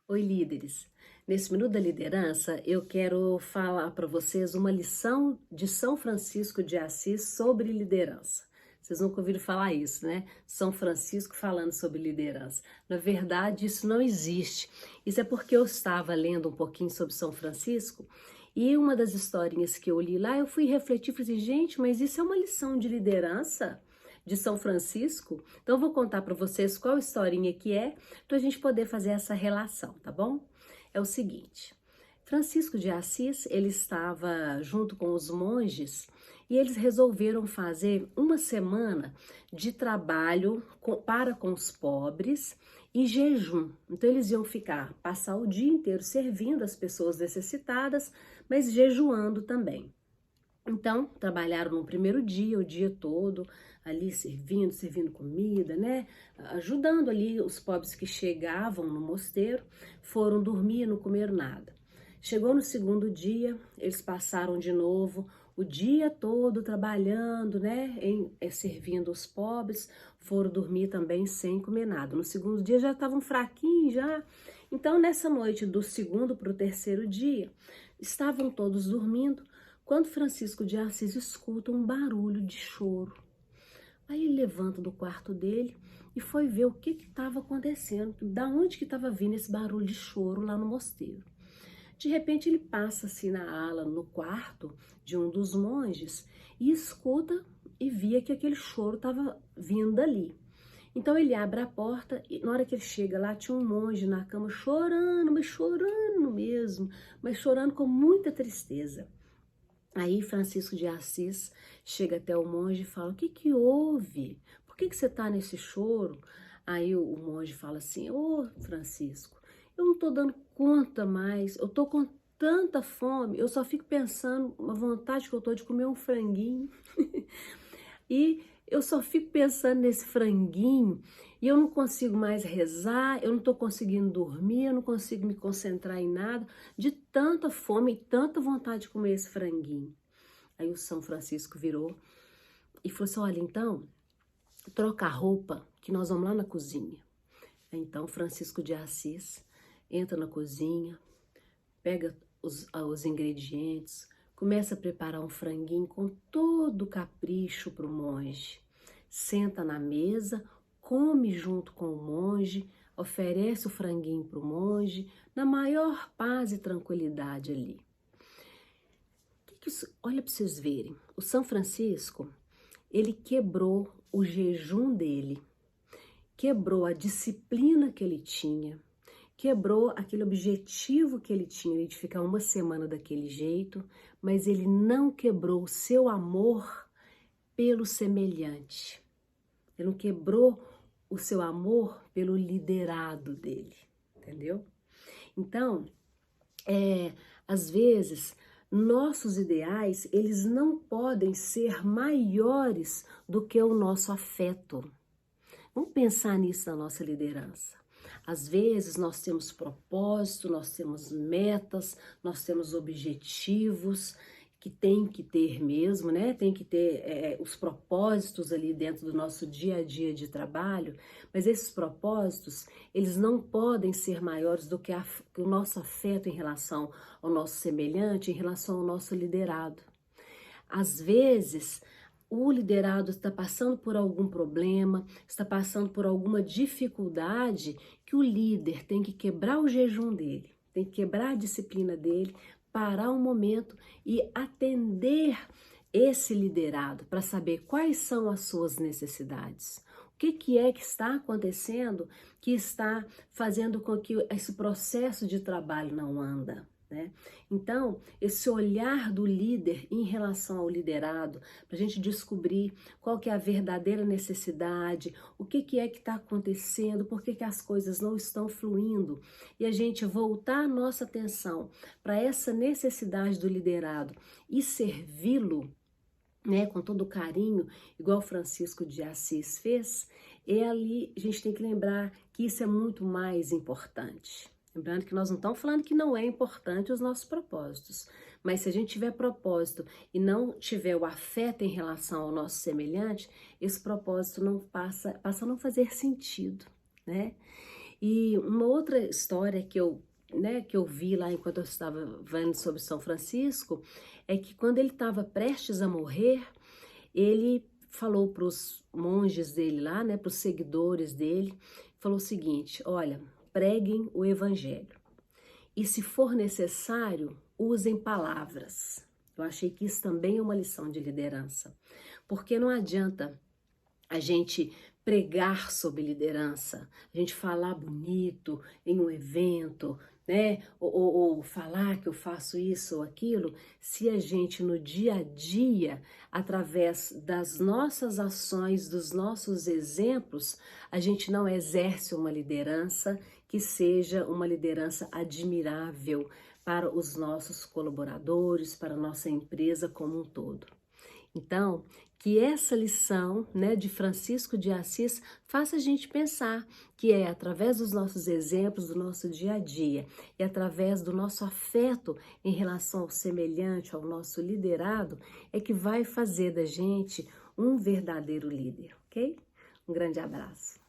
Oi, líderes! Nesse Minuto da Liderança, eu quero falar para vocês uma lição de São Francisco de Assis sobre liderança. Vocês nunca ouviram falar isso, né? São Francisco falando sobre liderança. Na verdade, isso não existe. Isso é porque eu estava lendo um pouquinho sobre São Francisco e uma das historinhas que eu li lá, eu fui refletir e falei assim, gente, mas isso é uma lição de liderança? De São Francisco? Então, eu vou contar para vocês qual historinha que é, para a gente poder fazer essa relação, tá bom? É o seguinte, Francisco de Assis, ele estava junto com os monges e eles resolveram fazer uma semana de trabalho para com os pobres e jejum. Então, eles iam passar o dia inteiro servindo as pessoas necessitadas, mas jejuando também. Então, trabalharam no primeiro dia, o dia todo, ali servindo comida, né? Ajudando ali os pobres que chegavam no mosteiro, foram dormir, não comeram nada. Chegou no segundo dia, eles passaram de novo o dia todo trabalhando, né? Servindo os pobres, foram dormir também sem comer nada. No segundo dia já estavam fraquinhos, já. Então, nessa noite do segundo para o terceiro dia, estavam todos dormindo, quando Francisco de Assis escuta um barulho de choro. Aí ele levanta do quarto dele e foi ver o que estava acontecendo, da onde que estava vindo esse barulho de choro lá no mosteiro. De repente ele passa assim na ala, no quarto de um dos monges e escuta e via que aquele choro estava vindo dali. Então ele abre a porta e na hora que ele chega lá tinha um monge na cama chorando, mas chorando mesmo, mas chorando com muita tristeza. Aí Francisco de Assis chega até o monge e fala, o que que houve? Por que que você está nesse choro? Aí o monge fala assim, ô Francisco, eu não estou dando conta mais, eu estou com tanta fome, eu só fico pensando, uma vontade que eu estou de comer um franguinho. E eu só fico pensando nesse franguinho e eu não consigo mais rezar, eu não estou conseguindo dormir, eu não consigo me concentrar em nada, de tanta fome e tanta vontade de comer esse franguinho. Aí o São Francisco virou e falou assim, olha, então, troca a roupa que nós vamos lá na cozinha. Então Francisco de Assis entra na cozinha, pega os ingredientes, começa a preparar um franguinho com todo o capricho para o monge. Senta na mesa, come junto com o monge, oferece o franguinho para o monge, na maior paz e tranquilidade ali. Olha para vocês verem, o São Francisco, ele quebrou o jejum dele, quebrou a disciplina que ele tinha, quebrou aquele objetivo que ele tinha de ficar uma semana daquele jeito, mas ele não quebrou o seu amor pelo semelhante. Ele não quebrou o seu amor pelo liderado dele, entendeu? Então, às vezes, nossos ideais, eles não podem ser maiores do que o nosso afeto. Vamos pensar nisso na nossa liderança. Às vezes nós temos propósito, nós temos metas, nós temos objetivos que tem que ter mesmo, né? Tem que ter os propósitos ali dentro do nosso dia a dia de trabalho, mas esses propósitos, eles não podem ser maiores do que o nosso afeto em relação ao nosso semelhante, em relação ao nosso liderado. Às vezes, o liderado está passando por algum problema, está passando por alguma dificuldade que o líder tem que quebrar o jejum dele, tem que quebrar a disciplina dele, parar um momento e atender esse liderado para saber quais são as suas necessidades. O que é que está acontecendo que está fazendo com que esse processo de trabalho não anda? Né? Então, esse olhar do líder em relação ao liderado, para a gente descobrir qual que é a verdadeira necessidade, o que é que está acontecendo, por que as coisas não estão fluindo, e a gente voltar a nossa atenção para essa necessidade do liderado e servi-lo, né, com todo carinho, igual Francisco de Assis fez, ali a gente tem que lembrar que isso é muito mais importante. Lembrando que nós não estamos falando que não é importante os nossos propósitos, mas se a gente tiver propósito e não tiver o afeto em relação ao nosso semelhante, esse propósito não passa a não fazer sentido, né? E uma outra história que eu vi lá enquanto eu estava vendo sobre São Francisco, é que quando ele estava prestes a morrer, ele falou para os monges dele lá, né, para os seguidores dele, falou o seguinte: olha, preguem o evangelho e, se for necessário, usem palavras. Eu achei que isso também é uma lição de liderança, porque não adianta a gente pregar sobre liderança, a gente falar bonito em um evento, né? Ou falar que eu faço isso ou aquilo, se a gente no dia a dia, através das nossas ações, dos nossos exemplos, a gente não exerce uma liderança que seja uma liderança admirável para os nossos colaboradores, para a nossa empresa como um todo. Então, que essa lição, né, de Francisco de Assis faça a gente pensar que é através dos nossos exemplos, do nosso dia a dia e através do nosso afeto em relação ao semelhante, ao nosso liderado, é que vai fazer da gente um verdadeiro líder, ok? Um grande abraço.